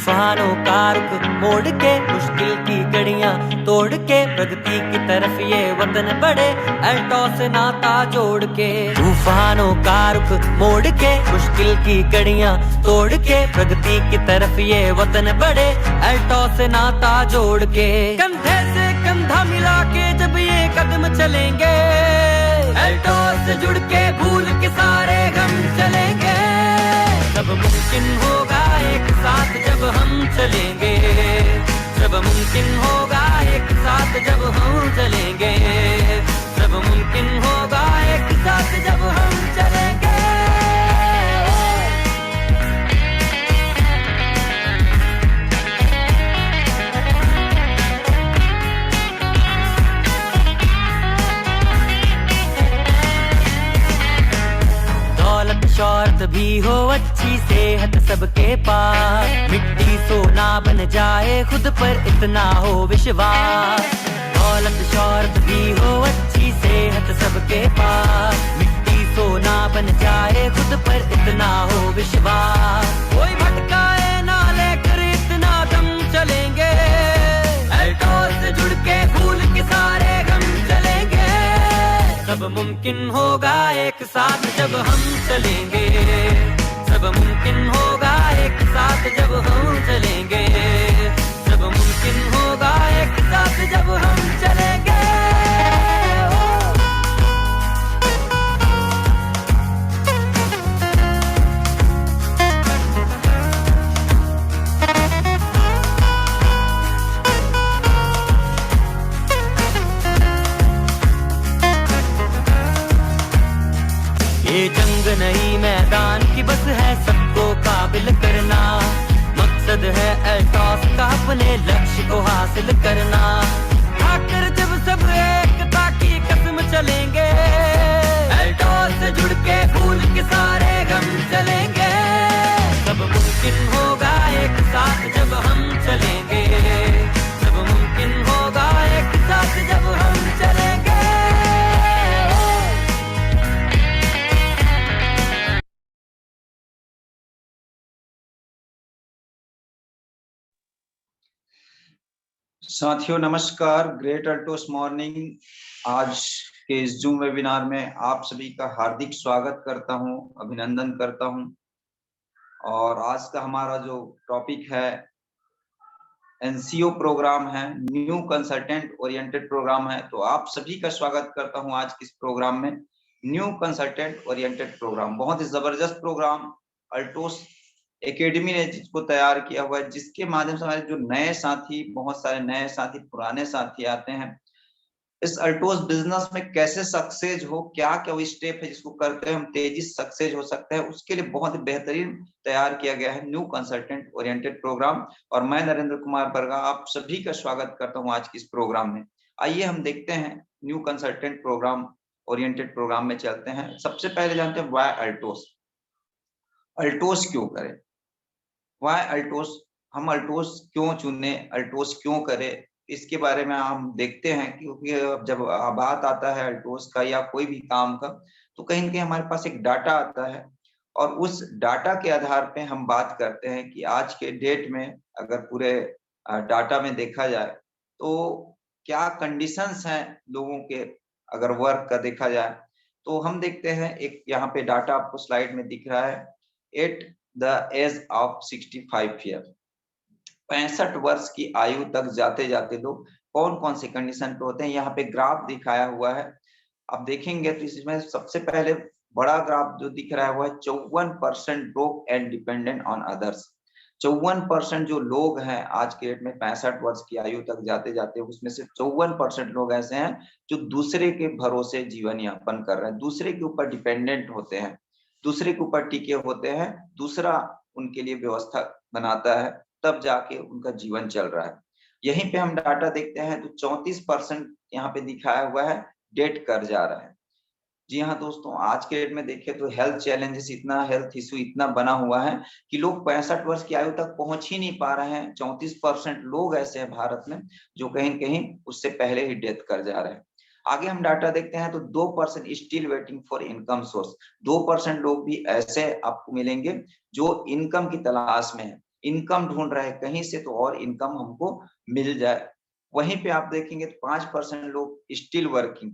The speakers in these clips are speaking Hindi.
तूफानों का रुख मोड़ के मुश्किल की घड़ियां तोड़ के प्रगति की तरफ ये वतन बढ़े अल्टॉस से नाता जोड़ के। तूफानों का रुख मोड़ के मुश्किल की घड़ियां तोड़ के प्रगति की तरफ ये वतन बढ़े अल्टॉस से नाता जोड़ के। कंधे से कंधा मिला के जब ये कदम चलेंगे अल्टॉस से जुड़ के भूल के सारे गम चलेंगे। सब मुमकिन होगा एक साथ जब हम चलेंगे, सब मुमकिन होगा एक साथ जब हम चलेंगे, सब मुमकिन होगा एक साथ जब हम चलेंगे। दौलत शौहरत भी हो अच्छी सेहत सबके पास मिट्टी सोना बन जाए खुद पर इतना हो विश्वास। दौलत शौहरत भी हो अच्छी सेहत सबके पास मिट्टी सोना बन जाए खुद पर इतना हो विश्वास। कोई भटकाए ना लेकर इतना दम चलेंगे अल्टॉस से जुड़ के भूल के सारे गम चलेंगे। सब मुमकिन होगा एक साथ जब हम चलेंगे, सब मुमकिन होगा एक साथ जब हम चलेंगे, सब मुमकिन होगा एक साथ जब हम चलेंगे। ये जंग नहीं मैदान की बस है सबको काबिल करना, मकसद है अल्टॉस का अपने लक्ष्य को हासिल करना। आकर जब सब एकता की कसम चलेंगे अल्टॉस से जुड़ के भूल के सारे गम चलेंगे। सब मुमकिन होगा एक साथ जब हम चलेंगे, सब मुमकिन होगा एक साथ जब हम चलेंगे। साथियों नमस्कार, ग्रेट अल्टोस मॉर्निंग आज के इस जूम वेबिनार में आप सभी का हार्दिक स्वागत करता हूं, अभिनंदन करता हूं। और आज का हमारा जो टॉपिक है एनसीओ प्रोग्राम है, न्यू कंसल्टेंट ओरिएंटेड प्रोग्राम है। तो आप सभी का स्वागत करता हूं आज के इस प्रोग्राम में। न्यू कंसल्टेंट ओरिएंटेड प्रोग्राम बहुत ही जबरदस्त प्रोग्राम अल्टोस एकेडमी ने जिसको तैयार किया हुआ है, जिसके माध्यम से हमारे जो नए साथी, बहुत सारे नए साथी, पुराने साथी आते हैं इस अल्टोस बिजनेस में कैसे सक्सेस हो, क्या क्या वो स्टेप है जिसको करते हैं हम तेजी से सक्सेस हो सकते हैं, उसके लिए बहुत ही बेहतरीन तैयार किया गया है न्यू कंसल्टेंट ओरिएंटेड प्रोग्राम। और मैं नरेंद्र कुमार बरगा आप सभी का स्वागत करता हूं आज के इस प्रोग्राम में। आइए हम देखते हैं new consultant programme oriented programme में चलते हैं। सबसे पहले जानते हैं वाई अल्टोस, अल्टोस क्यों करें, वाई अल्टोस, हम अल्टोस क्यों चुने, अल्टोस क्यों करें, इसके बारे में हम देखते हैं। क्योंकि जब बात आता है अल्टोस का या कोई भी काम का, तो कहीं ना कहीं हमारे पास एक डाटा आता है और उस डाटा के आधार पे हम बात करते हैं कि आज के डेट में अगर पूरे डाटा में देखा जाए तो क्या कंडीशंस हैं लोगों के, अगर वर्क का देखा जाए तो हम देखते हैं एक यहाँ पे डाटा आपको स्लाइड में दिख रहा है। At the age of 65 year, 65 वर्ष की आयु तक जाते जाते लोग कौन कौन से कंडीशन पे होते हैं, यहाँ पे ग्राफ दिखाया हुआ है। आप देखेंगे तो इसमें सबसे पहले बड़ा ग्राफ जो दिख रहा है वो है 54% broke and dependent on others. 54% जो लोग हैं आज के डेट में 65 वर्ष की आयु तक जाते जाते, उसमें से 54% लोग ऐसे हैं जो दूसरे के भरोसे जीवन यापन कर रहे हैं, दूसरे के ऊपर डिपेंडेंट होते हैं, दूसरे के ऊपर टिके होते हैं, दूसरा उनके लिए व्यवस्था बनाता है, तब जाके उनका जीवन चल रहा है। यहीं पे हम डाटा देखते हैं तो 34% यहाँ पे दिखाया हुआ है डेट कर जा रहा है। जी हाँ दोस्तों, आज के डेट में देखें तो हेल्थ चैलेंजेस इतना, हेल्थ इशू इतना बना हुआ है कि लोग 65 वर्ष की आयु तक पहुंच ही नहीं पा रहे हैं। 34% लोग ऐसे हैं भारत में जो कहीं कहीं उससे पहले ही डेथ कर जा रहे हैं। आगे हम डाटा देखते हैं तो 2% still waiting for income source, 2% लोग भी ऐसे आपको मिलेंगे जो इनकम की तलाश में है। इनकम ढूंढ रहे हैं कहीं से तो और इनकम हमको मिल जाए। वहीं पे आप देखेंगे तो 5% लोग स्टिल वर्किंग,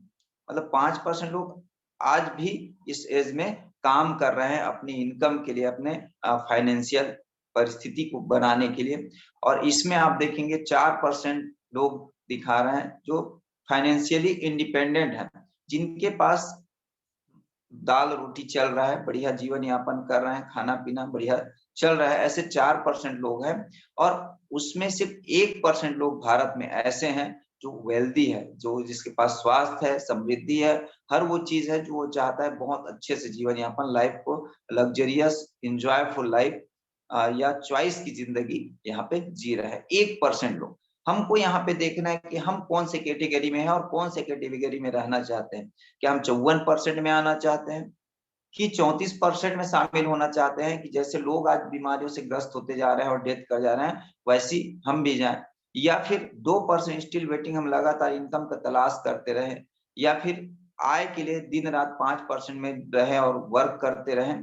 मतलब 5% लोग आज भी इस एज में काम कर रहे हैं अपनी इनकम के लिए, अपने फाइनेंशियल परिस्थिति को बनाने के लिए। और इसमें आप देखेंगे 4% लोग दिखा रहे हैं जो फाइनेंशियली इंडिपेंडेंट है, जिनके पास दाल रोटी चल रहा है, बढ़िया जीवन यापन कर रहे हैं, खाना पीना बढ़िया चल रहा है, ऐसे 4% लोग हैं। और उसमें सिर्फ 1% लोग भारत में ऐसे हैं जो वेल्दी है, जो जिसके पास स्वास्थ्य है, समृद्धि है, हर वो चीज है जो वो चाहता है, बहुत अच्छे से जीवन यापन, लाइफ को लग्जरियस एंजॉयफुल लाइफ या चॉइस की जिंदगी यहाँ पे जी रहा है 1% लोग। हमको यहाँ पे देखना है कि हम कौन से कैटेगरी में हैं और कौन से कैटेगरी में रहना चाहते हैं। क्या हम 54% में आना चाहते हैं कि 34% में शामिल होना चाहते हैं कि जैसे लोग आज बीमारियों से ग्रस्त होते जा रहे हैं और डेथ कर जा रहे हैं वैसी हम भी जाएं, या फिर 2% स्टिल वेटिंग, हम लगातार इनकम का तलाश करते रहे, या फिर आय के लिए दिन रात 5% में रहे और वर्क करते रहे,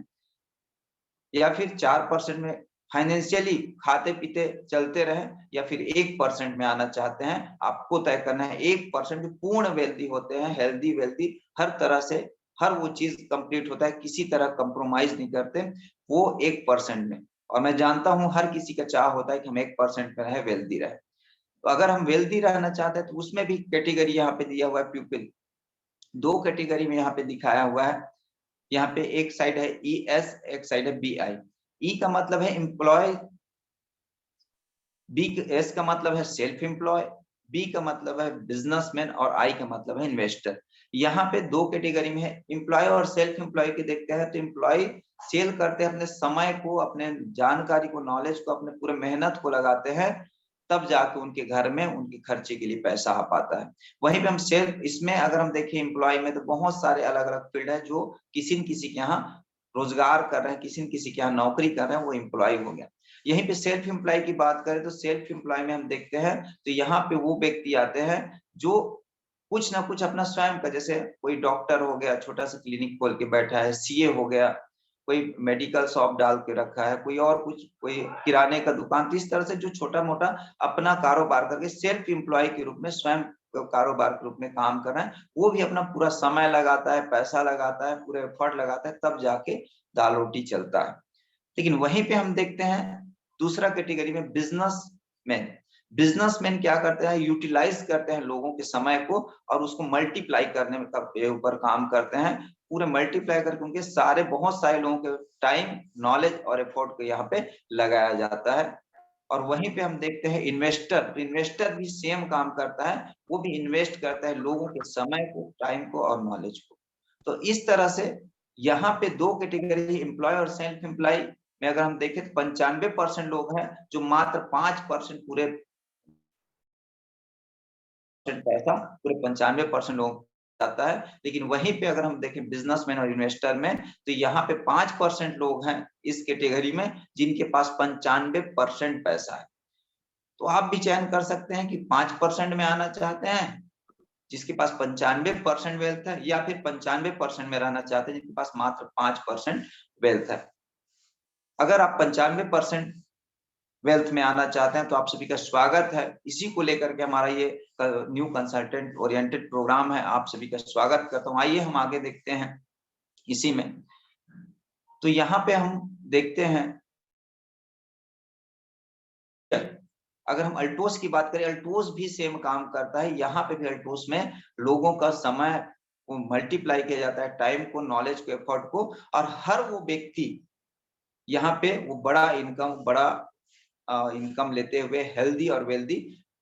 या फिर 4% में फाइनेंशियली खाते पीते चलते रहे, या फिर 1% में आना चाहते हैं। आपको तय करना है 1% जो पूर्ण वेल्दी होते हैं, हेल्दी वेल्दी, हर तरह से हर वो चीज कंप्लीट होता है, किसी तरह कंप्रोमाइज नहीं करते, वो 1% में। और मैं जानता हूं हर किसी का चाह होता है कि हम 1% में रहे, वेल्दी रहे। तो अगर हम वेल्दी रहना चाहते हैं तो उसमें भी कैटेगरी यहाँ पे दिया हुआ है, पीपल 2 कैटेगरी में यहाँ पे दिखाया हुआ है। यहाँ पे एक साइड है ES, एक साइड है BI। E का मतलब है एम्प्लॉय, एस का मतलब है सेल्फ एम्प्लॉय, बी का मतलब है बिजनेसमैन और आई का मतलब है इन्वेस्टर। यहाँ पे 2 कैटेगरी में है। एम्प्लॉय और सेल्फ एम्प्लॉय के देखते हैं तो एम्प्लॉय सेल करते हैं अपने समय को, अपने जानकारी को, नॉलेज को, अपने पूरे मेहनत को लगाते हैं, तब जाके उनके घर में उनके खर्चे के लिए पैसा आ पाता है। वहीं पे हम सेल्फ, इसमें अगर हम देखें एम्प्लॉय में तो बहुत सारे अलग अलग फील्ड है जो किसी न किसी के यहाँ रोजगार कर रहे हैं, किसी न किसी के यहाँ नौकरी कर रहे हैं, वो एम्प्लॉय हो गया। यहीं पे सेल्फ एम्प्लॉय की बात करें तो सेल्फ एम्प्लॉय में हम देखते हैं तो यहाँ पे वो व्यक्ति आते हैं जो कुछ ना कुछ अपना स्वयं का, जैसे कोई डॉक्टर हो गया, छोटा सा क्लिनिक खोल के बैठा है, सीए हो गया, कोई मेडिकल शॉप डाल के रखा है, कोई और कुछ, कोई किराने का दुकान, तो इस तरह से जो छोटा मोटा अपना कारोबार करके सेल्फ एम्प्लॉय के रूप में, स्वयं कारोबार के रूप में काम कर रहे हैं, वो भी अपना पूरा समय लगाता है, पैसा लगाता है, पूरे एफर्ट लगाता है, तब जाके दाल रोटी चलता है। लेकिन वहीं पे हम देखते हैं दूसरा कैटेगरी में बिजनेसमैन। बिजनेसमैन क्या करते हैं, यूटिलाइज करते हैं लोगों के समय को और उसको मल्टीप्लाई करने में के ऊपर काम करते हैं, पूरे मल्टीप्लाई करके उनके सारे, बहुत सारे लोगों के टाइम, नॉलेज और एफर्ट को यहाँ पे लगाया जाता है। और वहीं पे हम देखते हैं इन्वेस्टर, तो इन्वेस्टर भी सेम काम करता है, वो भी इन्वेस्ट करता है लोगों के समय को, टाइम को और नॉलेज को। तो इस तरह से यहाँ पे 2 कैटेगरी, एम्प्लॉय और सेल्फ एम्प्लॉय में अगर हम देखें तो 95% लोग हैं जो मात्र 5% पूरे पैसा पूरे 95% लोग जाता है। लेकिन वहीं पे अगर हम देखें बिजनेसमैन और इन्वेस्टर में तो यहाँ पे 5% लोग हैं इस कैटेगरी में जिनके पास 95% पैसा है। तो आप भी चयन कर सकते हैं कि 5% में आना चाहते हैं जिसके पास 95% वेल्थ है, या फिर 95% में रहना चाहते हैं जिनके पास मात्र 5% वेल्थ है। अगर आप 95% वेल्थ में आना चाहते हैं तो आप सभी का स्वागत है। इसी को लेकर के हमारा ये न्यू कंसल्टेंट ओरिएंटेड प्रोग्राम है, आप सभी का स्वागत करता हूँ। आइए हम आगे देखते हैं इसी में। तो यहाँ पे हम देखते हैं, अगर हम अल्टोस की बात करें, अल्टोस भी सेम काम करता है। यहाँ पे भी अल्टोस में लोगों का समय को मल्टीप्लाई किया जाता है, टाइम को, नॉलेज को, एफर्ट को, और हर वो व्यक्ति यहाँ पे वो बड़ा इनकम लेते हुए हेल्दी और वेल्दी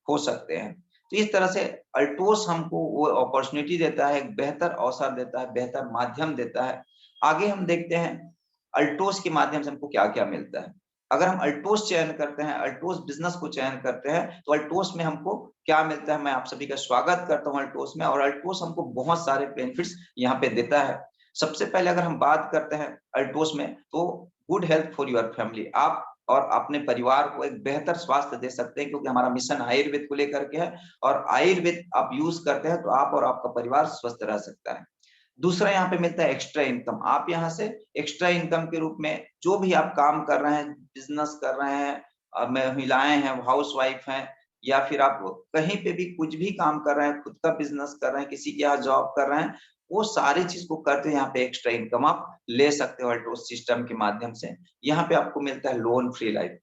हो सकते हैं। तो इस तरह से अल्टोस हमको वो अपॉर्चुनिटी देता है, एक बेहतर अवसर देता है, बेहतर माध्यम देता है। आगे हम देखते हैं अल्टोस के माध्यम से हमको क्या क्या मिलता है। अगर हम अल्टोस चयन करते हैं, अल्टोस बिजनेस को चयन करते हैं, तो अल्टोस में हमको क्या मिलता है। मैं आप सभी का स्वागत करता हूँ अल्टोस में, और अल्टोस हमको बहुत सारे बेनिफिट्स यहाँ पे देता है। सबसे पहले अगर हम बात करते हैं अल्टोस में, तो good health for your family, आप और अपने परिवार को एक बेहतर स्वास्थ्य दे सकते हैं, क्योंकि हमारा मिशन आयुर्वेद को लेकर के है, और आयुर्वेद आप यूज करते हैं तो आप और आपका परिवार स्वस्थ रह सकता है। दूसरा यहाँ पे मिलता है एक्स्ट्रा इनकम। आप यहाँ से एक्स्ट्रा इनकम के रूप में जो भी आप काम कर रहे हैं, बिजनेस कर रहे हैं, महिलाएं हैं, हाउस वाइफ हैं, या फिर आप कहीं पे भी कुछ भी काम कर रहे हैं, खुद का बिजनेस कर रहे हैं, किसी के यहाँ जॉब कर रहे हैं, वो सारी चीज को करते हैं यहाँ पे एक्स्ट्रा इनकम आप ले सकते हो अल्टोस सिस्टम के माध्यम से। यहाँ पे आपको मिलता है लोन फ्री लाइफ।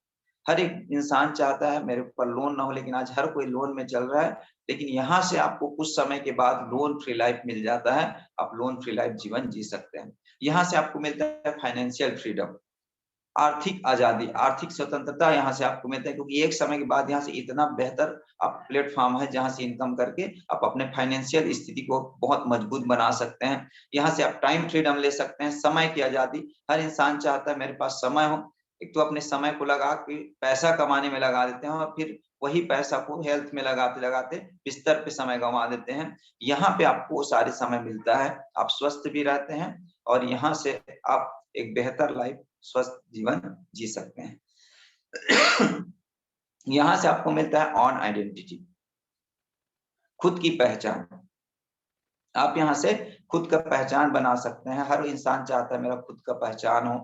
हर एक इंसान चाहता है मेरे ऊपर लोन ना हो, लेकिन आज हर कोई लोन में चल रहा है, लेकिन यहाँ से आपको कुछ समय के बाद लोन फ्री लाइफ मिल जाता है, आप लोन फ्री लाइफ जीवन जी सकते हैं। यहाँ से आपको मिलता है फाइनेंशियल फ्रीडम, आर्थिक आजादी, आर्थिक स्वतंत्रता यहाँ से आपको मिलता है, क्योंकि एक समय के बाद यहाँ से इतना बेहतर आप प्लेटफॉर्म है जहाँ से इनकम करके आप अपने फाइनेंशियल स्थिति को बहुत मजबूत बना सकते हैं। यहाँ से आप टाइम फ्रीडम ले सकते हैं, समय की आजादी। हर इंसान चाहता है मेरे पास समय हो, एक तो अपने समय को लगा के पैसा कमाने में लगा देते हैं और फिर वही पैसा को हेल्थ में लगाते लगाते बिस्तर पे समय गंवा देते हैं। यहाँ पे आपको वो सारे समय मिलता है, आप स्वस्थ भी रहते हैं और यहाँ से आप एक बेहतर लाइफ, स्वस्थ जीवन जी सकते हैं। यहाँ से आपको मिलता है ऑन आइडेंटिटी, खुद की पहचान। आप यहाँ से खुद का पहचान बना सकते हैं। हर इंसान चाहता है मेरा खुद का पहचान हो,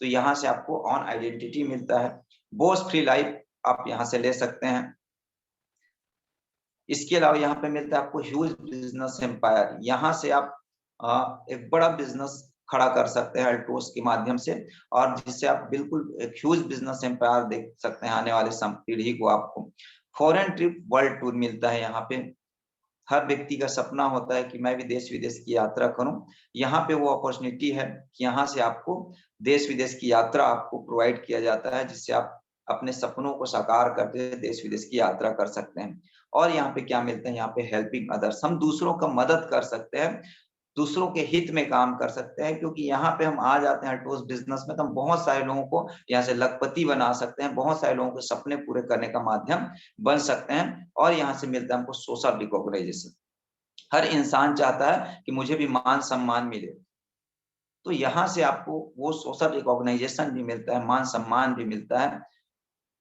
तो यहाँ से आपको ऑन आइडेंटिटी मिलता है। बॉस फ्री लाइफ आप यहाँ से ले सकते हैं। इसके अलावा यहाँ पे मिलता है आपको ह्यूज बिजनेस एम्पायर। यहाँ से आप एक बड़ा बिजनेस खड़ा कर सकते हैं अल्टोस के माध्यम से, और जिससे आप बिल्कुल एक ह्यूज बिजनेस एम्पायर देख सकते हैं आने वाले पीढ़ी को। आपको फॉरेन ट्रिप वर्ल्ड टूर मिलता है। यहाँ पे हर व्यक्ति का सपना होता है कि मैं भी देश विदेश की यात्रा करूं। यहाँ पे वो अपॉर्चुनिटी है कि यहाँ से आपको देश विदेश की यात्रा आपको प्रोवाइड किया जाता है, जिससे आप अपने सपनों को साकार करते हुए देश विदेश की यात्रा कर सकते हैं। और यहाँ पे क्या मिलता है, यहाँ पे हेल्पिंग अदर्स, हम दूसरों का मदद कर सकते हैं, दूसरों के हित में काम कर सकते हैं, क्योंकि यहाँ पे हम आ जाते हैं अल्टोस बिजनेस में तो हम बहुत सारे लोगों को यहाँ से लखपति बना सकते हैं, बहुत सारे लोगों के सपने पूरे करने का माध्यम बन सकते हैं। और यहाँ से मिलता है हमको सोशल रिकॉग्नाइजेशन। हर इंसान चाहता है कि मुझे भी मान सम्मान मिले, तो यहाँ से आपको वो सोशल रिकॉग्नाइजेशन भी मिलता है, मान सम्मान भी मिलता है।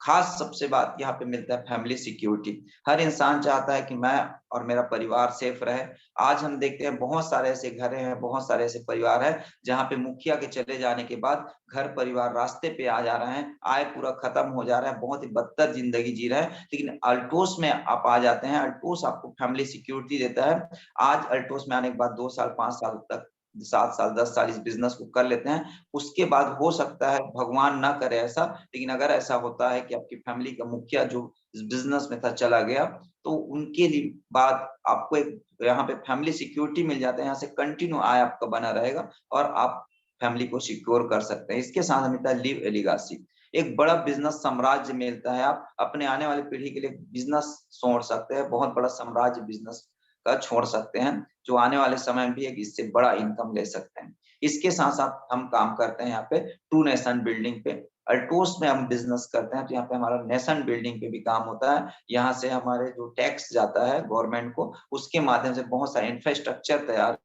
खास सबसे बात यहाँ पे मिलता है फैमिली सिक्योरिटी। हर इंसान चाहता है कि मैं और मेरा परिवार सेफ रहे। आज हम देखते हैं बहुत सारे ऐसे घर हैं, बहुत सारे ऐसे परिवार हैं जहाँ पे मुखिया के चले जाने के बाद घर परिवार रास्ते पे आ जा रहे हैं, आय पूरा खत्म हो जा रहा है, बहुत ही बदतर जिंदगी जी रहे हैं। लेकिन अल्टोस में आप आ जाते हैं, अल्टोस आपको फैमिली सिक्योरिटी देता है। आज अल्टोस में आने के बाद 2 साल 5 साल तक, 7 साल 10 साल इस बिजनेस को कर लेते हैं, उसके बाद हो सकता है, भगवान ना करे ऐसा, लेकिन अगर ऐसा होता है कि आपकी फैमिली का मुखिया जो इस बिजनेस में था चला गया, तो उनके लिए बाद आपको एक यहाँ पे फैमिली सिक्योरिटी मिल जाता है। यहाँ से कंटिन्यू आय आपका बना रहेगा और आप फैमिली को सिक्योर कर सकते हैं। इसके साथ मिलता है लिव एलिगासी, एक बड़ा बिजनेस साम्राज्य मिलता है। आप अपने आने वाली पीढ़ी के लिए बिजनेस छोड़ सकते हैं, बहुत बड़ा साम्राज्य बिजनेस का छोड़ सकते हैं, जो आने वाले समय में भी एक इससे बड़ा इनकम ले सकते हैं। इसके साथ साथ हम काम करते हैं यहाँ पे टू नेशन बिल्डिंग पे। अल्टोस में हम बिजनेस करते हैं तो यहाँ पे हमारा नेशन बिल्डिंग पे भी काम होता है। यहाँ से हमारे जो टैक्स जाता है गवर्नमेंट को, उसके माध्यम से बहुत सारे इंफ्रास्ट्रक्चर तैयार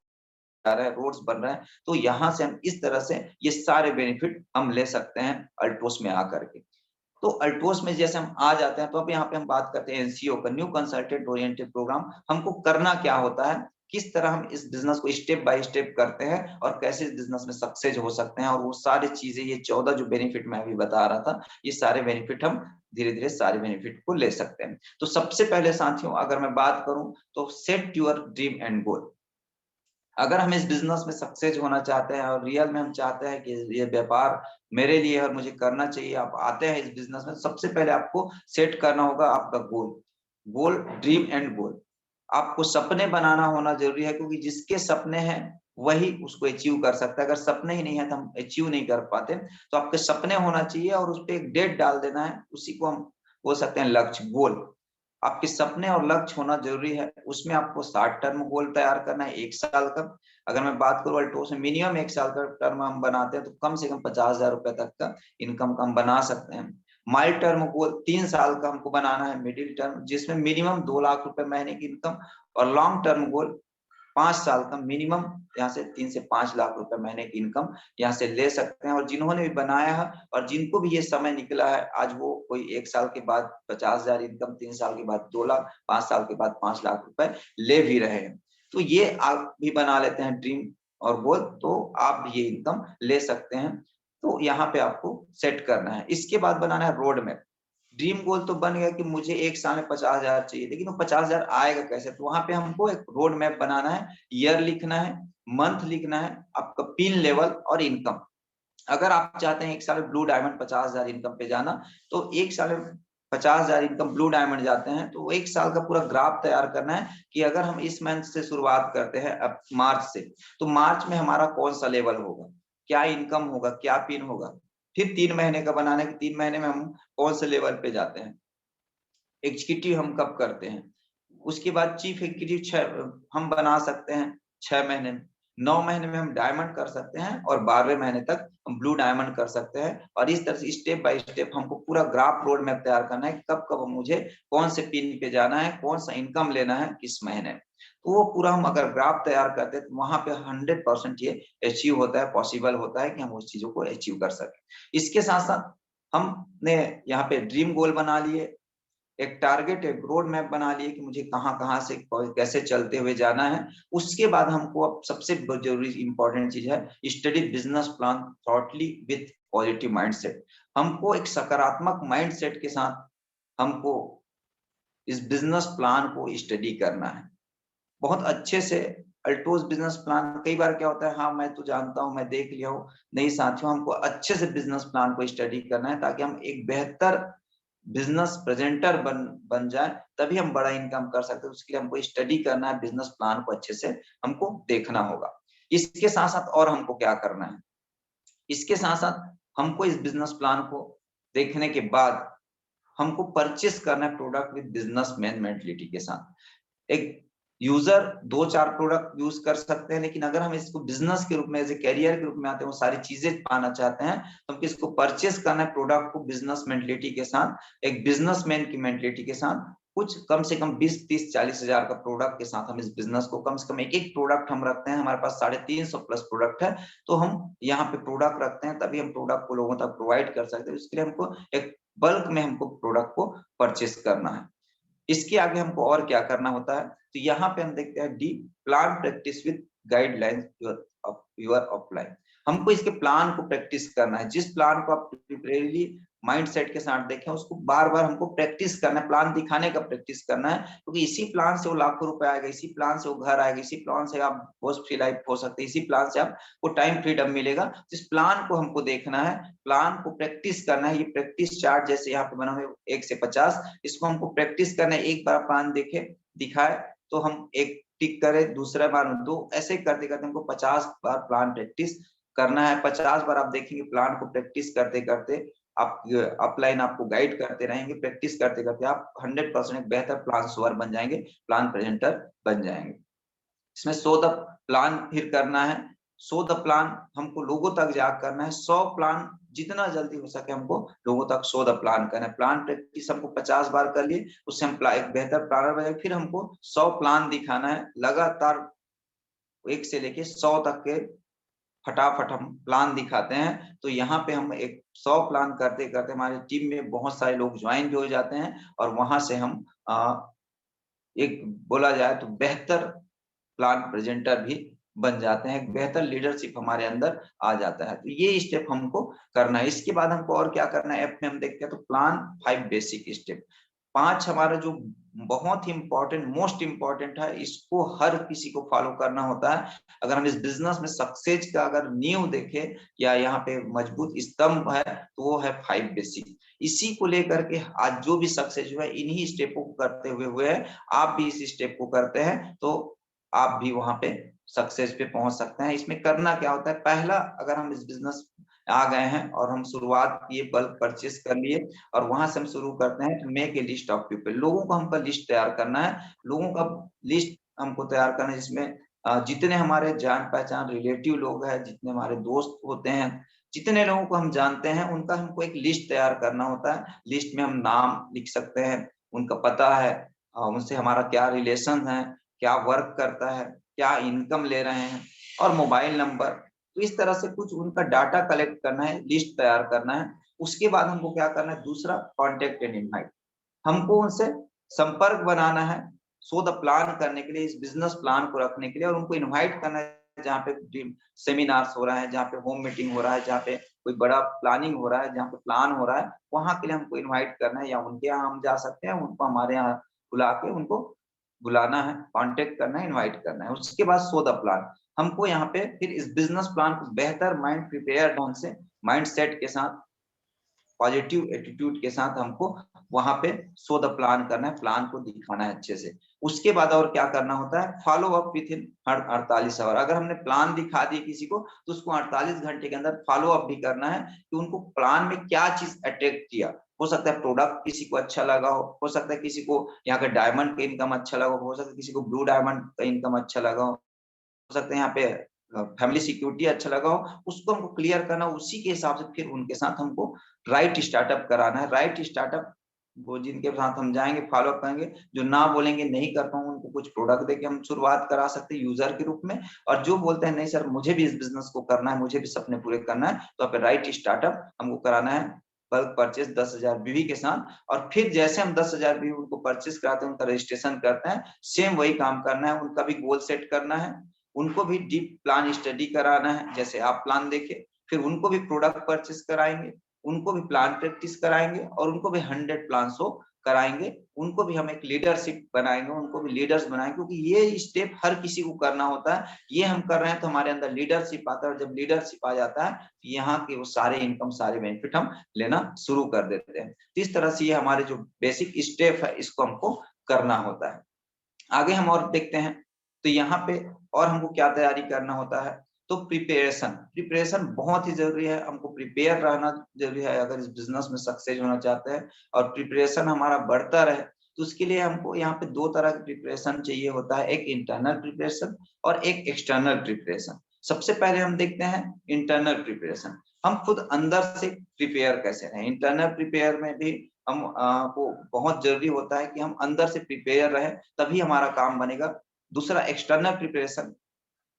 है, रोड्स बन रहे हैं। तो यहाँ से हम इस तरह से ये सारे बेनिफिट हम ले सकते हैं अल्टोस में आकर के। तो अल्टोस में जैसे हम आ जाते हैं, तो अब यहाँ पे हम बात करते हैं एनसीओ का, न्यू कंसल्टेंट ओरिएंटेड प्रोग्राम। हमको करना क्या होता है, किस तरह हम इस बिजनेस को स्टेप बाय स्टेप करते हैं और कैसे इस बिजनेस में सक्सेस हो सकते हैं, और वो सारी चीजें, ये 14 जो बेनिफिट मैं अभी बता रहा था, ये सारे बेनिफिट हम धीरे धीरे सारे बेनिफिट को ले सकते हैं। तो सबसे पहले साथियों अगर मैं बात करूं तो सेट योर ड्रीम एंड गोल। अगर हम इस बिजनेस में सक्सेस होना चाहते हैं और रियल में हम चाहते हैं कि ये व्यापार मेरे लिए और मुझे करना चाहिए, आप आते हैं इस बिजनेस में, सबसे पहले आपको सेट करना होगा आपका गोल, ड्रीम एंड गोल। आपको सपने बनाना होना जरूरी है, क्योंकि जिसके सपने हैं वही उसको अचीव कर सकता है। अगर सपने ही नहीं है तो हम अचीव नहीं कर पाते। तो आपके सपने होना चाहिए और उस पर एक डेट डाल देना है, उसी को हम बोल सकते हैं लक्ष्य, गोल। आपके सपने और लक्ष्य होना जरूरी है। उसमें आपको 60 टर्म गोल तैयार करना है 1 साल का। अगर मैं बात करूं अल्टोस में मिनिमम 1 साल का टर्म हम बनाते हैं तो कम से कम 50,000 रुपए तक का इनकम का हम बना सकते हैं। माइल टर्म गोल 3 साल का हमको बनाना है, मिडिल टर्म जिसमें मिनिमम 2 लाख रुपए महीने की इनकम, और लॉन्ग टर्म गोल 5 साल का मिनिमम यहाँ से 3 से 5 लाख रुपए महीने की इनकम यहाँ से ले सकते हैं। और जिन्होंने भी बनाया है और जिनको भी ये समय निकला है, आज वो कोई 1 साल के बाद 50,000 इनकम, 3 साल के बाद 2 लाख, 5 साल के बाद 5 लाख रुपए ले भी रहे हैं। तो ये आप भी बना लेते हैं ड्रीम और गोल, तो आप भी ये इनकम ले सकते हैं। तो यहाँ पे आपको सेट करना है। इसके बाद बनाना है रोड मैप। ड्रीम गोल तो बन गया कि मुझे एक साल में 50,000 चाहिए, लेकिन वो 50,000 आएगा कैसे? तो वहां पे हमको एक रोड मैप बनाना है, ईयर लिखना है, मंथ लिखना है, आपका पिन लेवल और इनकम। अगर आप चाहते हैं एक साल में ब्लू डायमंड 50,000 इनकम पे जाना, तो एक साल में 50,000 इनकम ब्लू डायमंड जाते हैं, तो एक साल का पूरा ग्राफ तैयार करना है कि अगर हम इस मंथ से शुरुआत करते हैं, अब मार्च से, तो मार्च में हमारा कौन सा लेवल होगा, क्या इनकम होगा, क्या पिन होगा। फिर 3 महीने का बनाना है कि 3 महीने में हम कौन से लेवल पे जाते हैं, एग्जीक्यूटिव हम कब करते हैं, उसके बाद चीफ एग्जीक्यूटिव हम बना सकते हैं 6 महीने में, 9 महीने में हम डायमंड कर सकते हैं और 12वें महीने तक हम ब्लू डायमंड कर सकते हैं। और इस तरह से स्टेप बाय स्टेप हमको पूरा ग्राफ रोड मैप तैयार करना है, कब कब मुझे कौन से पिन पे जाना है, कौन सा इनकम लेना है किस महीने में। तो वो पूरा हम अगर ग्राफ तैयार करते हैं तो वहां पे 100% ये अचीव होता है, पॉसिबल होता है कि हम उस चीजों को अचीव कर सके। इसके साथ साथ हमने यहाँ पे ड्रीम गोल बना लिए, एक टारगेट, एक रोड मैप बना लिए कि मुझे कहाँ से कैसे चलते हुए जाना है। उसके बाद हमको अब सबसे जरूरी इंपॉर्टेंट चीज है, study business plan thoughtfully with positive mindset. हमको एक सकारात्मक माइंडसेट के साथ हमको इस बिजनेस प्लान को स्टडी करना है बहुत अच्छे से। अल्टोज बिजनेस प्लान कई बार क्या होता है, हाँ मैं तो जानता हूँ, मैं देख लिया हूँ, नहीं साथियों, हमको अच्छे से बिजनेस प्लान को स्टडी करना है ताकि हम एक बेहतर बिजनेस प्रेजेंटर बन जाए, तभी हम बड़ा इनकम कर सकते हैं। उसके लिए हमको स्टडी करना है, बिजनेस प्लान को अच्छे से हमको देखना होगा। इसके साथ साथ और हमको क्या करना है, इसके साथ साथ हमको इस बिजनेस प्लान को देखने के बाद हमको परचेस करना है प्रोडक्ट विद बिजनेसमैन मेंटलिटी के साथ। एक यूजर 2-4 प्रोडक्ट यूज कर सकते हैं, लेकिन अगर हम इसको बिजनेस के रूप में, एज ए कैरियर के रूप में आते हैं, वो सारी चीजें पाना चाहते हैं, तो हमको इसको परचेस करना है प्रोडक्ट को बिजनेस मेंटलिटी के साथ, एक बिजनेसमैन की मेंटलिटी के साथ। कुछ कम से कम 20, 30, 40 हजार का प्रोडक्ट के साथ हम इस बिजनेस को, कम से कम एक एक प्रोडक्ट हम रखते हैं, हमारे पास 350 प्लस प्रोडक्ट है, तो हम यहाँ पे प्रोडक्ट रखते हैं, तभी हम प्रोडक्ट को लोगों तक प्रोवाइड कर सकते हैं। इसके लिए हमको एक बल्क में हमको प्रोडक्ट को परचेस करना है। इसके आगे हमको और क्या करना होता है, तो यहाँ पे हम देखते हैं D, plan practice with guidelines your offline. हमको इसके प्लान को प्रैक्टिस करना है, जिस प्लान को आप प्रिपरेटली माइंडसेट के साथ देखें, उसको बार बार हमको प्रैक्टिस करना है, प्लान दिखाने का प्रैक्टिस करना है, क्योंकि इसी प्लान से वो लाखों रुपए आएगा, इसी प्लान से वो घर आएगा, इसी प्लान से आप बहुत फ्री लाइफ हो सकते हैं, इसी प्लान से आपको टाइम फ्रीडम मिलेगा। इस प्लान को हमको देखना है, प्लान को प्रैक्टिस करना है। ये प्रैक्टिस चार्ट जैसे यहाँ पे बना हुआ है 1 से 50, इसको हमको प्रैक्टिस करना है। एक बार प्लान देखे दिखाए तो हम एक टिक करें, दूसरा बार 2, ऐसे करते करते हमको 50 बार प्लान प्रैक्टिस करना है। 50 बार आप देखेंगे प्लान को प्रैक्टिस करते करते, आप अपलाइन आपको गाइड करते रहेंगे, प्रैक्टिस करते करते आप 100% एक बेहतर प्लान स्वर बन जाएंगे, प्लान प्रेजेंटर बन जाएंगे। इसमें 100 द प्लान फिर करना है, 100 द प्लान हमको लोगों तक जा करना है, 100 प्लान जितना जल्दी हो सके हमको लोगों तक 100 द प्लान करना है। प्लान प्रैक्टिस हमको 50 बार कर लिए, उससे हम एक बेहतर प्लानर बने। फिर हमको 100 प्लान दिखाना है, लगातार 1 से लेके 100 तक के फटाफट हम प्लान दिखाते हैं। तो यहाँ पे हम एक 100 प्लान करते करते हमारी टीम में बहुत सारे लोग ज्वाइन भी हो जाते हैं, और वहां से हम एक बोला जाए तो बेहतर प्लान प्रेजेंटर भी बन जाते हैं, एक बेहतर लीडरशिप हमारे अंदर आ जाता है। तो ये स्टेप हमको करना है। इसके बाद हमको और क्या करना है, ऐप में हम देखते हैं तो प्लान 5 बेसिक स्टेप, 5 हमारा जो बहुत ही इंपॉर्टेंट, मोस्ट इंपॉर्टेंट है, इसको हर किसी को फॉलो करना होता है। अगर हम इस बिजनेस में सक्सेस का अगर नींव देखें या यहाँ पे मजबूत स्तंभ है, तो वो है 5 बेसिक। इसी को लेकर के आज जो भी सक्सेस हुआ है, इन्हीं स्टेपों को करते हुए है। आप भी इस स्टेप को करते हैं तो आप भी वहां पे सक्सेस पे पहुंच सकते हैं। इसमें करना क्या होता है, पहला, अगर हम इस बिजनेस आ गए हैं और हम शुरुआत किए, बल्क परचेस कर लिए, और वहां से हम शुरू करते हैं, make a list of people. लोगों को हमको लिस्ट तैयार करना है, लोगों का लिस्ट हमको तैयार करना है, जिसमें जितने हमारे जान पहचान रिलेटिव लोग हैं, जितने हमारे दोस्त होते हैं, जितने लोगों को हम जानते हैं, उनका हमको एक लिस्ट तैयार करना होता है। लिस्ट में हम नाम लिख सकते हैं, उनका पता है, उनसे हमारा क्या रिलेशन है, क्या वर्क करता है, क्या इनकम ले रहे हैं, और मोबाइल नंबर। तो इस तरह से कुछ उनका डाटा कलेक्ट करना है, लिस्ट तैयार करना है। उसके बाद हमको क्या करना है, दूसरा, कॉन्टेक्ट एंड इनवाइट। हमको उनसे संपर्क बनाना है, सो द प्लान करने के लिए, इस बिजनेस प्लान को रखने के लिए, और उनको इनवाइट करना है जहाँ पे सेमिनार्स हो रहा है, जहाँ पे होम मीटिंग हो रहा है, जहाँ पे कोई बड़ा प्लानिंग हो रहा है, जहाँ पे प्लान हो रहा है, वहां के लिए हमको इनवाइट करना है, या उनके यहाँ हम जा सकते हैं, उनको हमारे यहाँ बुला के उनको बुलाना है, कांटेक्ट करना है, इनवाइट करना है। उसके बाद शो द प्लान। हमको यहाँ पे फिर इस बिजनेस प्लान को बेहतर माइंड प्रिपेयर ढंग से, माइंड सेट के साथ, पॉजिटिव एटीट्यूड के साथ हमको वहां पे शो द प्लान करना है, प्लान को दिखाना है अच्छे से। उसके बाद और क्या करना होता है, follow up within 48 hour. अगर हमने प्लान दिखा दिया किसी को तो उसको 48 घंटे के अंदर फॉलो अप भी करना है कि उनको प्लान में क्या चीज अट्रैक्ट किया। हो सकता है प्रोडक्ट किसी को अच्छा लगा हो सकता है किसी को यहाँ का डायमंड का इनकम अच्छा लगा हो सकता है किसी को ब्लू डायमंड का इनकम अच्छा लगा हो सकता है यहाँ पे फैमिली सिक्योरिटी अच्छा लगा हो, उसको हमको क्लियर करना, उसी के हिसाब से फिर उनके साथ हमको राइट स्टार्टअप कराना है। राइट स्टार्टअप वो जिनके साथ हम जाएंगे, फॉलो अप करेंगे, जो ना बोलेंगे नहीं कर पाऊंगा, उनको कुछ प्रोडक्ट देके हम शुरुआत करा सकते हैं यूजर के रूप में। और जो बोलते हैं नहीं सर मुझे भी इस बिजनेस को करना है, मुझे भी सपने पूरे करना है, तो आप राइट स्टार्टअप हमको कराना है बल्क परचेस 10,000 बीवी के साथ। और फिर जैसे हम 10,000 बीवी उनको परचेस कराते हैं, उनका रजिस्ट्रेशन करते हैं, सेम वही काम करना है, उनका भी गोल सेट करना है, उनको भी डीप प्लान स्टडी कराना है, जैसे आप प्लान देखे, फिर उनको भी प्रोडक्ट परचेस कराएंगे, उनको भी प्लान प्रैक्टिस कराएंगे, और उनको भी 100 प्लान शो कराएंगे। उनको भी हम एक लीडरशिप बनाएंगे, उनको भी लीडर्स बनाएंगे, क्योंकि ये स्टेप हर किसी को करना होता है। ये हम कर रहे हैं तो हमारे अंदर लीडरशिप आता है, और जब लीडरशिप आ जाता है यहाँ के वो सारे इनकम, सारे बेनिफिट हम लेना शुरू कर देते हैं। तो इस तरह से ये हमारे जो बेसिक स्टेप है इसको हमको करना होता है। आगे हम और देखते हैं तो यहाँ पे और हमको क्या तैयारी करना होता है, तो प्रिपरेशन बहुत ही जरूरी है, हमको प्रिपेयर रहना जरूरी है अगर इस बिजनेस में सक्सेस होना चाहते हैं, और प्रिपरेशन हमारा बढ़ता रहे। तो उसके लिए हमको यहाँ पे दो तरह का प्रिपरेशन चाहिए होता है, एक इंटरनल प्रिपरेशन और एक एक्सटर्नल प्रिपरेशन। सबसे पहले हम देखते हैं इंटरनल प्रिपरेशन, हम खुद अंदर से प्रिपेयर कैसे रहें। इंटरनल प्रिपेयर में भी हम को बहुत जरूरी होता है कि हम अंदर से प्रिपेयर रहे, तभी हमारा काम बनेगा। दूसरा एक्सटर्नल प्रिपरेशन,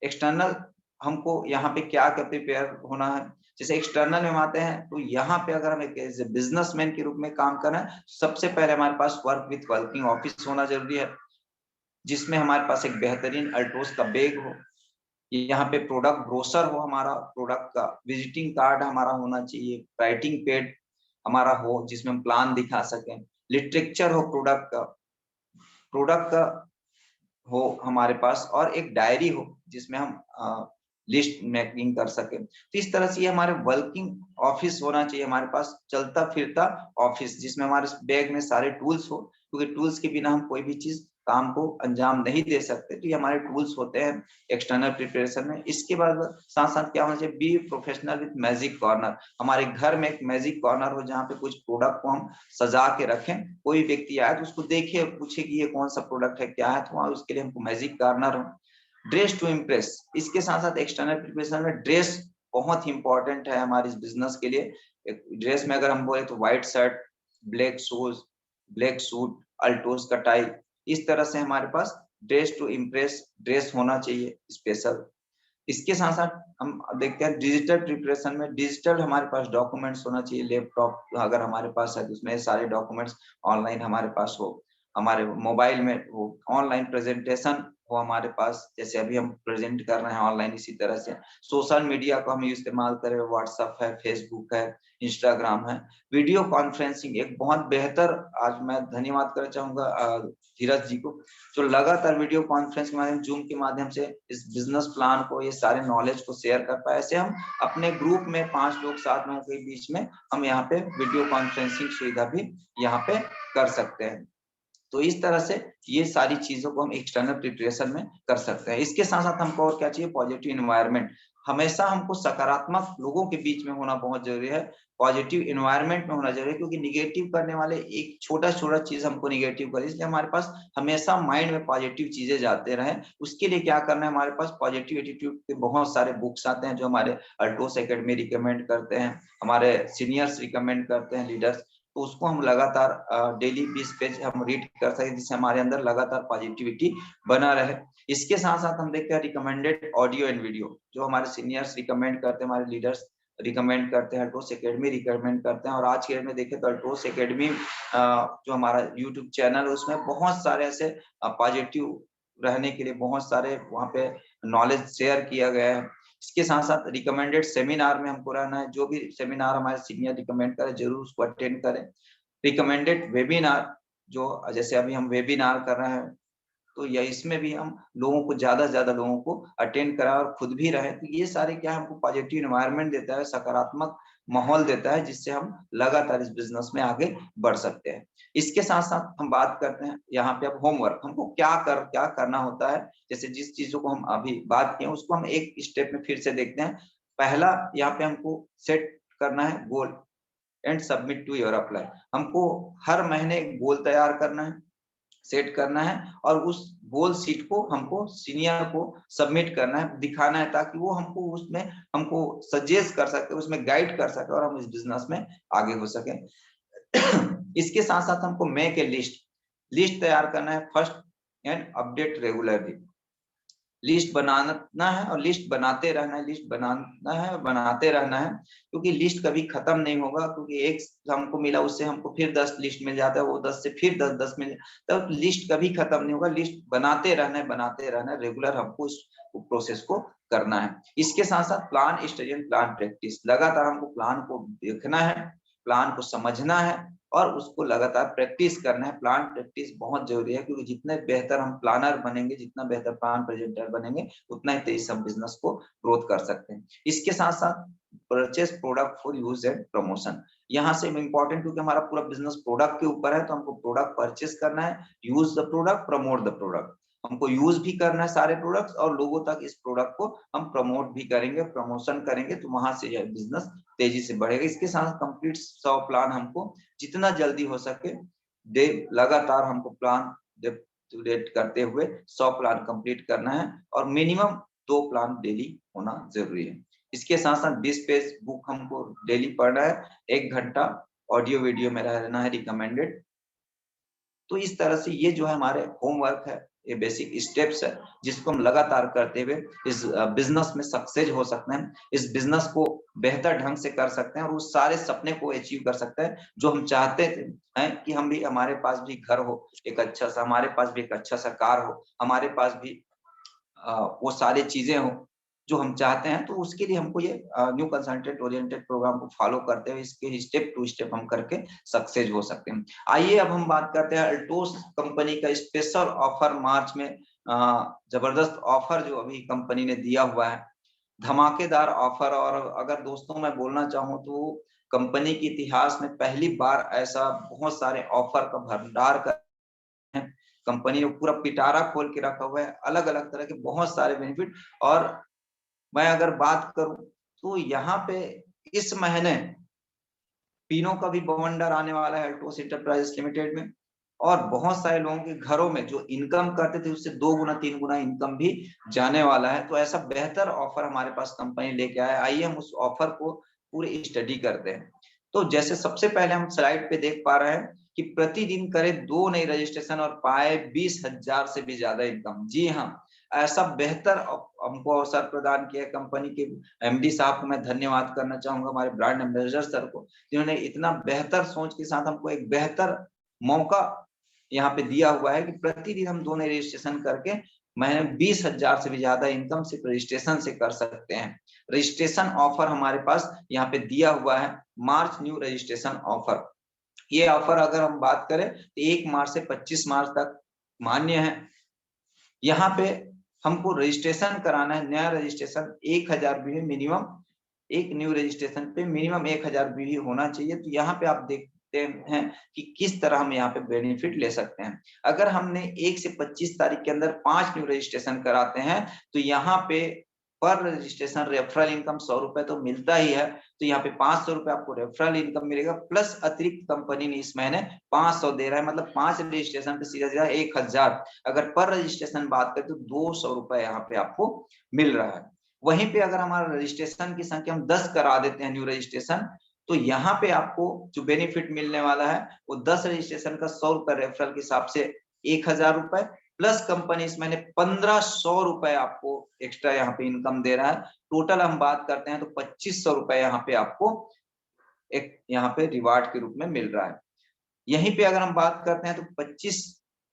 एक्सटर्नल हमको यहाँ पे क्या क्या प्रिपेयर होना है। जैसे एक्सटर्नल में आते हैं तो यहाँ पे अगर हम एक बिजनेसमैन के रूप में काम कर रहे हैं, सबसे पहले हमारे पास वर्क विथ वर्किंग ऑफिस होना जरूरी है, जिसमें हमारे पास एक बेहतरीन अल्ट्रोज का बैग हो, यहाँ पे प्रोडक्ट ब्रोशर हो, हमारा प्रोडक्ट का विजिटिंग कार्ड हमारा होना चाहिए, राइटिंग पैड हमारा हो जिसमें हम प्लान दिखा सकें, लिटरेचर हो प्रोडक्ट का हो हमारे पास, और एक डायरी हो जिसमें हम लिस्ट मेकिंग कर सके। तो इस तरह से ये हमारे वर्किंग ऑफिस होना चाहिए, हमारे पास चलता फिरता ऑफिस, जिसमें हमारे बैग में सारे टूल्स हो, क्योंकि टूल्स के बिना हम कोई भी चीज काम को अंजाम नहीं दे सकते। तो ये हमारे टूल्स होते हैं एक्सटर्नल प्रिपरेशन में। इसके बाद साथ साथ क्या होना चाहिए, be professional with magic corner, हमारे घर में एक मैजिक कॉर्नर हो जहाँ पे कुछ प्रोडक्ट को हम सजा के रखें, कोई व्यक्ति आए तो उसको देखे, पूछे कि ये कौन सा प्रोडक्ट है, क्या है, तो वहाँ उसके लिए हमको मैजिक कॉर्नर हो। ड्रेस टू इम्प्रेस, इसके साथ साथ एक्सटर्नल प्रिपरेशन में ड्रेस बहुत ही इंपॉर्टेंट है हमारे इस बिजनेस के लिए। ड्रेस में अगर हम बोले तो white shirt, black shoes, black suit, Altos का टाई, इस तरह से हमारे पास ड्रेस टू इम्प्रेस ड्रेस होना चाहिए स्पेशल। इसके साथ साथ हम देखते हैं डिजिटल प्रिपरेशन में, डिजिटल हमारे पास डॉक्यूमेंट्स होना चाहिए, लैपटॉप अगर हमारे पास है तो उसमें सारे डॉक्यूमेंट्स ऑनलाइन हमारे पास हो, हमारे मोबाइल में हो, ऑनलाइन प्रेजेंटेशन हो हमारे पास, जैसे अभी हम प्रेजेंट कर रहे हैं ऑनलाइन। इसी तरह से सोशल मीडिया को हम इस्तेमाल करें, व्हाट्सएप है, फेसबुक है, इंस्टाग्राम है, वीडियो कॉन्फ्रेंसिंग एक बहुत बेहतर, आज मैं धन्यवाद करना चाहूंगा धीरज जी को, जो लगातार वीडियो कॉन्फ्रेंस के माध्यम, जूम के माध्यम से इस बिजनेस प्लान को, ये सारे नॉलेज को शेयर कर पाए। ऐसे हम अपने ग्रुप में 5 लोग 7 लोगों के बीच में हम यहाँ पे वीडियो कॉन्फ्रेंसिंग सुविधा भी यहाँ पे कर सकते हैं। तो इस तरह से ये सारी चीजों को हम एक्सटर्नल प्रिपरेशन में कर सकते हैं। इसके साथ साथ हमको और क्या चाहिए, पॉजिटिव एनवायरनमेंट, हमेशा हमको सकारात्मक लोगों के बीच में होना बहुत जरूरी है, पॉजिटिव एनवायरनमेंट में होना जरूरी है, क्योंकि निगेटिव करने वाले एक छोटा छोटा चीज हमको निगेटिव करे, इसलिए हमारे पास हमेशा माइंड में पॉजिटिव चीजें जाते रहे। उसके लिए क्या करना है, हमारे पास पॉजिटिव एटीट्यूड के बहुत सारे बुक्स आते हैं जो हमारे अल्टोस एकेडमी रिकमेंड करते हैं, हमारे सीनियर्स रिकमेंड करते हैं, लीडर्स, तो उसको हम लगातार डेली 20 पेज हम रीड कर सकें, जिससे हमारे अंदर लगातार पॉजिटिविटी बना रहे। इसके साथ साथ हम देखते हैं रिकमेंडेड ऑडियो एंड वीडियो, जो हमारे सीनियर्स रिकमेंड करते हैं, हमारे लीडर्स रिकमेंड करते हैं, अल्टोस एकेडमी रिकमेंड करते हैं। और आज के डेट में देखें तो अल्टोस एकेडमी जो हमारा यूट्यूब चैनल है उसमें बहुत सारे ऐसे पॉजिटिव रहने के लिए बहुत सारे वहाँ पे नॉलेज शेयर किया गया है। इसके साथ साथ रिकमेंडेड सेमिनार में हमको रहना है, जो भी सेमिनार हमारे सीनियर रिकमेंड करें जरूर उसको अटेंड करें। रिकमेंडेड वेबिनार, जो जैसे अभी हम वेबिनार कर रहे हैं, तो या इसमें भी हम लोगों को ज्यादा से ज्यादा लोगों को अटेंड कराएं और खुद भी रहें। तो ये सारे क्या हमको पॉजिटिव एनवायरनमेंट देता है, सकारात्मक माहौल देता है, जिससे हम लगातार इस बिजनेस में आगे बढ़ सकते हैं। इसके साथ साथ हम बात करते हैं यहाँ पे अब होमवर्क, हमको क्या करना होता है। जैसे जिस चीजों को हम अभी बात किए उसको हम एक स्टेप में फिर से देखते हैं। पहला यहाँ पे हमको सेट करना है goal and submit to your apply. हमको हर महीने एक गोल तैयार करना है, सेट करना है, और उस गोल शीट को हमको सीनियर को सबमिट करना है, दिखाना है, ताकि वो हमको उसमें हमको सजेस्ट कर सके, उसमें गाइड कर सके और हम इस बिजनेस में आगे हो सके। इसके साथ साथ हमको मेक ए लिस्ट तैयार करना है, first and update regularly. List बनाना है और लिस्ट बनाते रहना है, लिस्ट बनाना है और बनाते रहना है, क्योंकि लिस्ट कभी खत्म नहीं होगा। क्योंकि एक हमको मिला उससे हमको फिर 10 लिस्ट मिल जाता है, वो 10 से फिर 10 मिल जाता है, तो लिस्ट कभी खत्म नहीं होगा। लिस्ट बनाते रहना है, रेगुलर हमको इस प्रोसेस को करना है। इसके साथ साथ plan study and plan practice, लगातार हमको प्लान को देखना है, प्लान को समझना है और उसको लगातार प्रैक्टिस करना है। प्लान प्रैक्टिस बहुत जरूरी है, क्योंकि जितने बेहतर हम प्लानर बनेंगे, जितना बेहतर प्लान प्रेजेंटर बनेंगे, उतना ही तेजी से हम बिजनेस को ग्रोथ कर सकते हैं। इसके साथ साथ purchase product for use and promotion, यहाँ से इम्पोर्टेंट, क्योंकि हमारा पूरा बिजनेस प्रोडक्ट के ऊपर है, तो हमको प्रोडक्ट परचेस करना है, use the product, promote the product. हमको यूज भी करना है सारे प्रोडक्ट्स, और लोगों तक इस प्रोडक्ट को हम प्रमोट भी करेंगे, प्रमोशन करेंगे, तो वहां से यह बिजनेस तेजी से बढ़ेगा। इसके साथ कंप्लीट 100 प्लान हमको जितना जल्दी हो सके लगातार हमको प्लान डेट करते हुए 100 प्लान कंप्लीट करना है, और मिनिमम 2 प्लान डेली होना जरूरी है। इसके साथ साथ 20 पेज बुक हमको डेली पढ़ना है, 1 घंटा ऑडियो वीडियो में रहना है रिकमेंडेड। तो इस तरह से ये जो है हमारे होमवर्क है, ये बेसिक स्टेप्स है, जिसको हम लगातार करते हुए इस बिजनेस में सक्सेस हो सकते हैं, इस बिजनेस को बेहतर ढंग से कर सकते हैं, और उस सारे सपने को अचीव कर सकते हैं जो हम चाहते थे, हैं कि हम भी, हमारे पास भी घर हो एक अच्छा सा, हमारे पास भी एक अच्छा सा कार हो, हमारे पास भी वो सारी चीजें हो जो हम चाहते हैं। तो उसके लिए हमको ये न्यू कंसल्टेंट ओरिएंटेड प्रोग्राम को फॉलो करते हुए इसके स्टेप टू स्टेप हम करके सक्सेस हो सकते हैं। आइए अब हम बात करते हैं अल्टोस कंपनी का स्पेशल ऑफर। मार्च में जबरदस्त ऑफर जो अभी कंपनी ने दिया हुआ है, धमाकेदार ऑफर। और अगर दोस्तों मैं बोलना चाहूँ तो कंपनी के इतिहास में पहली बार ऐसा बहुत सारे ऑफर का भंडार कर कंपनी ने पूरा पिटारा खोल के रखा हुआ है, अलग अलग तरह के बहुत सारे बेनिफिट। और मैं अगर बात करूं तो यहाँ पे इस महीने तीनों का भी बवंडर आने वाला है अल्टोस एंटरप्राइजेस लिमिटेड में, और बहुत सारे लोगों के घरों में जो इनकम करते थे उससे 2 गुना 3 गुना इनकम भी जाने वाला है। तो ऐसा बेहतर ऑफर हमारे पास कंपनी लेके आया है। आइए हम उस ऑफर को पूरी स्टडी करते हैं। तो जैसे सबसे पहले हम स्लाइड पे देख पा रहे हैं कि प्रतिदिन करें 2 नई रजिस्ट्रेशन और पाए 20,000 से भी ज्यादा इनकम। जी हाँ, ऐसा बेहतर हमको अवसर प्रदान किया कंपनी के एमडी साहब को मैं धन्यवाद करना चाहूंगा, हमारे ब्रांड एम्बेसडर सर को, जिन्होंने इतना बेहतर सोच के साथ हमको एक बेहतर मौका यहाँ पे दिया हुआ है कि प्रतिदिन हम 2 नए रजिस्ट्रेशन करके महीने 20,000 से भी ज्यादा इनकम सिर्फ रजिस्ट्रेशन से कर सकते हैं। रजिस्ट्रेशन ऑफर हमारे पास यहाँ पे दिया हुआ है, मार्च न्यू रजिस्ट्रेशन ऑफर। ये ऑफर अगर हम बात करें तो 1 मार्च से 25 मार्च तक मान्य है। यहाँ पे हमको रजिस्ट्रेशन कराना है, नया रजिस्ट्रेशन 1000 बीवी मिनिमम, एक न्यू रजिस्ट्रेशन पे मिनिमम 1000 बीवी होना चाहिए। तो यहाँ पे आप देखते हैं कि किस तरह हम यहाँ पे बेनिफिट ले सकते हैं। अगर हमने 1 से 25 तारीख के अंदर 5 न्यू रजिस्ट्रेशन कराते हैं तो यहाँ पे पर रजिस्ट्रेशन रेफरल इनकम 100 रुपए तो मिलता ही है, तो यहाँ पे 500 रुपए आपको रेफरल इनकम मिलेगा, प्लस अतिरिक्त कंपनी ने इस महीने 500 दे रहा है, मतलब 5 रजिस्ट्रेशन पे सीधा सीधा 1000। अगर पर रजिस्ट्रेशन बात करें तो 200 रुपए यहाँ पे आपको मिल रहा है। वहीं पे अगर हमारा रजिस्ट्रेशन की संख्या हम 10 करा देते हैं न्यू रजिस्ट्रेशन, तो यहाँ पे आपको जो बेनिफिट मिलने वाला है वो 10 रजिस्ट्रेशन का 100 रुपए रेफरल के हिसाब से 1000 रुपए, प्लस कंपनी इस महीने 1500 रुपए आपको एक्स्ट्रा यहाँ पे इनकम दे रहा है। टोटल हम बात करते हैं तो 2500 रुपए यहाँ पे आपको एक यहाँ पे रिवार्ड के रूप में मिल रहा है। यहीं पे अगर हम बात करते हैं तो 25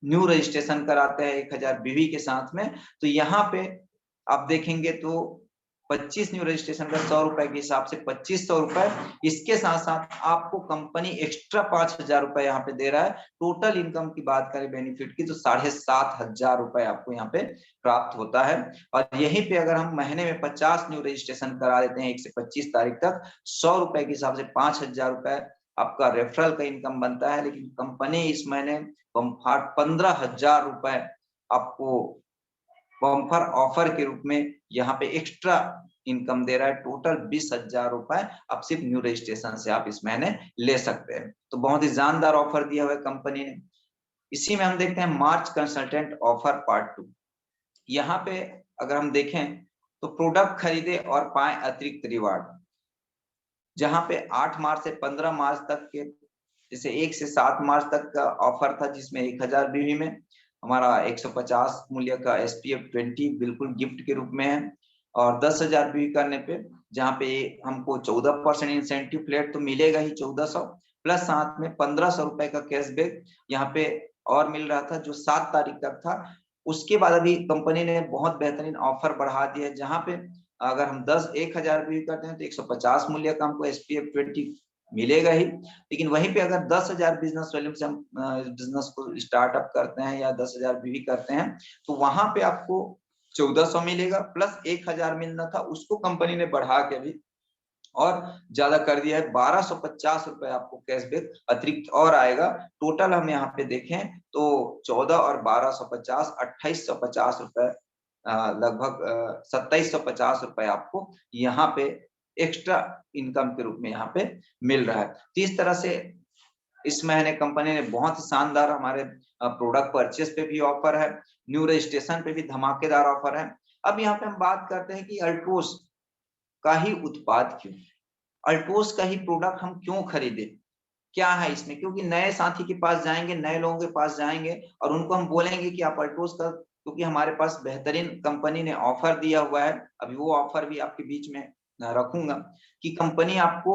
न्यू रजिस्ट्रेशन कराते हैं 1000 बीवी के साथ में, तो यहाँ पे आप देखेंगे तो 25 न्यू रजिस्ट्रेशन का 100 रुपए के हिसाब से 2500 रुपए। इसके साथ साथ आपको कंपनी एक्स्ट्रा 5000 रुपए यहाँ पे दे रहा है। टोटल इनकम की बात करें बेनिफिट की तो 7500 रुपए आपको यहाँ पे प्राप्त होता है। और यहीं पे अगर हम महीने में 50 न्यू रजिस्ट्रेशन करा देते हैं 1 से 25 तारीख तक, 100 रुपए के हिसाब से 5000 रुपए आपका रेफरल का इनकम बनता है। लेकिन कंपनी इस महीने 15,000 रुपए आपको बम्पर ऑफर के रूप में यहाँ पे एक्स्ट्रा इनकम दे रहा है। टोटल 20,000 रुपए अब सिर्फ न्यू रजिस्ट्रेशन से आप इस महीने ले सकते हैं। तो बहुत ही जानदार ऑफर दिया हुआ है कंपनी ने। इसी में हम देखते हैं मार्च कंसल्टेंट ऑफर पार्ट 2। यहाँ पे अगर हम देखें तो प्रोडक्ट खरीदे और पाए अतिरिक्त रिवार्ड, जहां पे 8 मार्च से 15 मार्च तक के, जैसे 1 से 7 मार्च तक का ऑफर था जिसमें 1000 बीवी में हमारा 150 मूल्य का SPF 20 बिल्कुल गिफ्ट के रूप में है। और 10,000 बीवी करने पे जहाँ पे हमको 14% इंसेंटिव प्लेट तो मिलेगा ही 1400, प्लस साथ में 1500 रुपए का कैशबैक यहाँ पे और मिल रहा था जो 7 तारीख तक था। उसके बाद अभी कंपनी ने बहुत बेहतरीन ऑफर बढ़ा दिया है, जहाँ पे अगर हम 10,000 व्यू करते हैं तो 150 मूल्य का हमको SPF 20 मिलेगा ही। लेकिन वहीं पे अगर 10,000 बिजनेस वैल्यू से हम बिजनेस को स्टार्टअप करते हैं या 10,000 बीवी करते हैं तो वहां पे आपको 1400 मिलेगा, प्लस 1000 मिलना था उसको कंपनी ने बढ़ा के भी और ज्यादा कर दिया है। 1250 रुपए आपको कैशबैक अतिरिक्त और आएगा। टोटल हम यहाँ पे देखें तो 14 और 1250 2850 रुपए, लगभग 2750 रुपए आपको यहाँ पे एक्स्ट्रा इनकम के रूप में यहाँ पे मिल रहा है। तो इस तरह से इस महीने कंपनी ने बहुत ही शानदार हमारे प्रोडक्ट परचेस पे भी ऑफर है, न्यू रजिस्ट्रेशन पे भी धमाकेदार ऑफर है। अब यहाँ पे हम बात करते हैं कि अल्ट्रोस का ही उत्पाद क्यों, अल्ट्रोस का ही प्रोडक्ट हम क्यों खरीदे, क्या है इसमें। क्योंकि नए साथी के पास जाएंगे, नए लोगों के पास जाएंगे और उनको हम बोलेंगे कि आप अल्ट्रोस का, क्योंकि हमारे पास बेहतरीन कंपनी ने ऑफर दिया हुआ है। अभी वो ऑफर भी आपके बीच में रखूंगा कि कंपनी आपको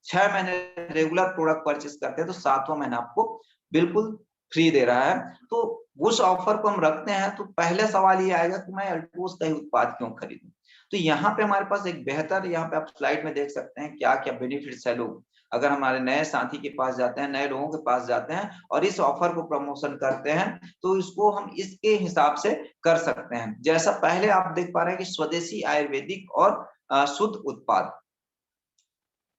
6 महीने रेगुलर प्रोडक्ट परचेस करते हैं तो 7वां महीना आपको बिल्कुल फ्री दे रहा है। तो उस ऑफर को हम रखते हैं तो पहले सवाल ये आएगा कि मैं अल्ट्रोस का ही उत्पाद क्यों खरीदूं। तो यहाँ पे हमारे पास एक बेहतर, यहाँ पे आप स्लाइड में देख सकते हैं क्या क्या बेनिफिट्स है। लोग अगर हमारे नए साथी के पास जाते हैं, नए लोगों के पास जाते हैं और इस ऑफर को प्रमोशन करते हैं तो इसको हम इसके हिसाब से कर सकते हैं। जैसा पहले आप देख पा रहे हैं कि स्वदेशी आयुर्वेदिक और शुद्ध उत्पाद,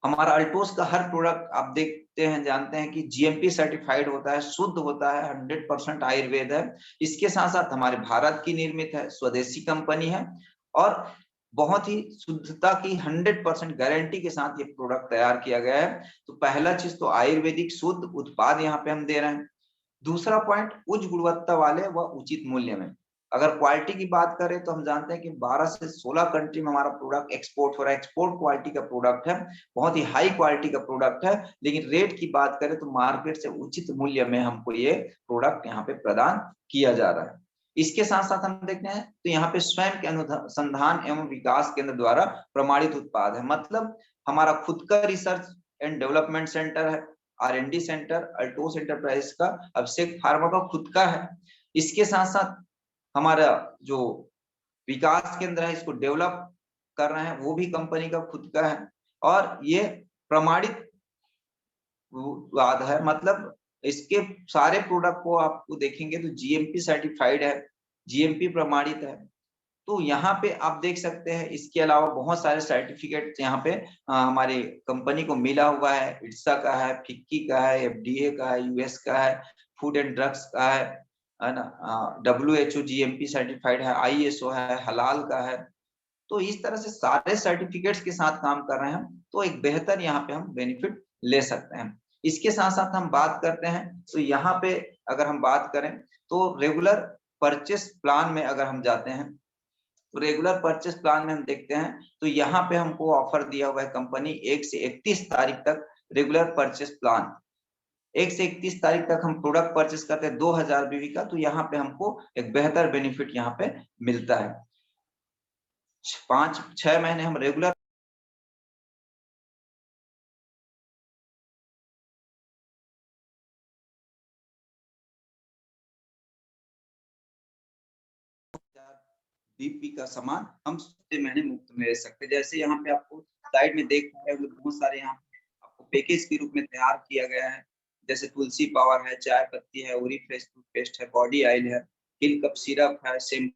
हमारा अल्टोस का हर प्रोडक्ट आप देखते हैं, जानते हैं कि GMP सर्टिफाइड होता है, शुद्ध होता है, 100% आयुर्वेद है। इसके साथ साथ हमारे भारत की निर्मित है, स्वदेशी कंपनी है और बहुत ही शुद्धता की 100% गारंटी के साथ ये प्रोडक्ट तैयार किया गया है। तो पहला चीज तो आयुर्वेदिक शुद्ध उत्पाद यहाँ पे हम दे रहे हैं। दूसरा पॉइंट, उच्च गुणवत्ता वाले व उचित मूल्य में। अगर क्वालिटी की बात करें तो हम जानते हैं कि 12 से 16 कंट्री में हमारा प्रोडक्ट एक्सपोर्ट हो रहा है। एक्सपोर्ट क्वालिटी का प्रोडक्ट है, बहुत ही हाई क्वालिटी का प्रोडक्ट है। लेकिन रेट की बात करें तो मार्केट से उचित मूल्य में हमको ये प्रोडक्ट यहाँ पे प्रदान किया जा रहा है। इसके साथ साथ हम देखते हैं तो यहाँ पे स्वयं के अनुसंधान एवं विकास केंद्र द्वारा प्रमाणित उत्पाद है। मतलब हमारा खुद का रिसर्च एंड डेवलपमेंट सेंटर है, R&D सेंटर अल्टोस एंटरप्राइज का, अभिषेक फार्मा का खुद का है। इसके साथ साथ हमारा जो विकास केंद्र है, इसको डेवलप कर रहे हैं, वो भी कंपनी का खुद का है और ये प्रमाणित उत्पाद है। मतलब इसके सारे प्रोडक्ट को आपको देखेंगे तो GMP सर्टिफाइड है, GMP प्रमाणित है। तो यहाँ पे आप देख सकते हैं इसके अलावा बहुत सारे सर्टिफिकेट यहाँ पे हमारी कंपनी को मिला हुआ है। इट्सा का है, फिक्की का है, FDA का है, US का है, फूड एंड ड्रग्स का है ना, WHO GMP सर्टिफाइड है, ISO है, हलाल का है। तो इस तरह से सारे सर्टिफिकेट्स के साथ काम कर रहे हैं तो एक बेहतर यहाँ पे हम बेनिफिट ले सकते हैं। इसके साथ साथ हम बात करते हैं तो यहाँ पे अगर हम बात करें तो रेगुलर परचेस प्लान में अगर हम जाते हैं तो रेगुलर परचेस प्लान में हम देखते हैं तो यहाँ पे हमको ऑफर दिया हुआ है कंपनी 1 से 31 तारीख तक रेगुलर परचेस प्लान। 1 से 31 तारीख तक हम प्रोडक्ट परचेस करते हैं 2000 बीवी का, तो यहाँ पे हमको एक बेहतर बेनिफिट यहाँ पे मिलता है। 5-6 महीने हम रेगुलर डीपी का सामान हम सस्ते महीने मुफ्त में ले सकते हैं। जैसे यहाँ पे आपको साइड में देख पा रहे होंगे बहुत सारे यहाँ आपको पैकेज के रूप में तैयार किया गया है। जैसे तुलसी पावर है, चाय पत्ती है, ओरिफ्रेश टूथपेस्ट है, बॉडी ऑयल है, हिल कप सिरप है, शैम्पू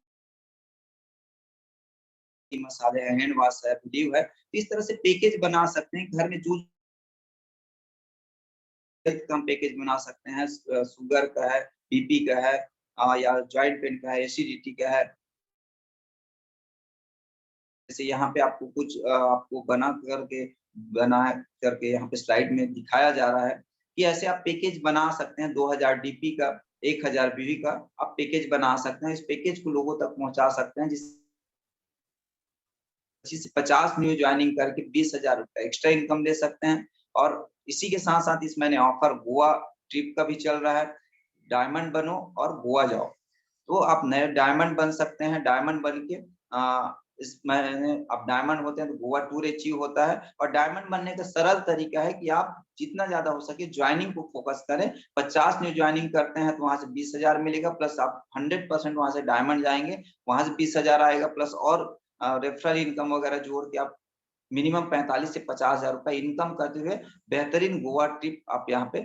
मसाले है, हैंड वॉश है, ड्यू है। इस तरह से पैकेज बना सकते हैं। घर में जो हम पैकेज बना सकते हैं, शुगर का है, बीपी का है, या जॉइंट पेन का है, एसिडिटी का है। जैसे यहाँ पे आपको कुछ आपको बना करके यहाँ पे स्लाइड में दिखाया जा रहा है कि ऐसे आप पैकेज बना सकते हैं। 2000 डीपी का, 1000 बीवी का आप पैकेज बना सकते हैं। इस पैकेज को लोगों तक पहुंचा सकते हैं, जिस 25 से 50 न्यू ज्वाइनिंग करके 20,000 रुपए एक्स्ट्रा इनकम ले सकते हैं। और इसी के साथ साथ इस महीने ऑफर गोवा ट्रिप का भी चल रहा है। डायमंड बनो और गोवा जाओ, तो आप नए डायमंड बन सकते हैं। डायमंड बन के इस महीने आप डायमंड होते हैं तो गोवा टूर अचीव होता है। और डायमंड बनने का सरल तरीका है कि आप जितना ज्यादा हो सके ज्वाइनिंग को फोकस करें। 50 न्यू ज्वाइनिंग करते हैं तो वहां से 20,000 मिलेगा, प्लस आप 100% वहां से डायमंड जाएंगे, वहां से 20,000 आएगा, प्लस और रेफरल इनकम वगैरह जोड़ के आप मिनिमम 45 से 50,000 रुपए इनकम करते हुए बेहतरीन गोवा ट्रिप आप यहाँ पे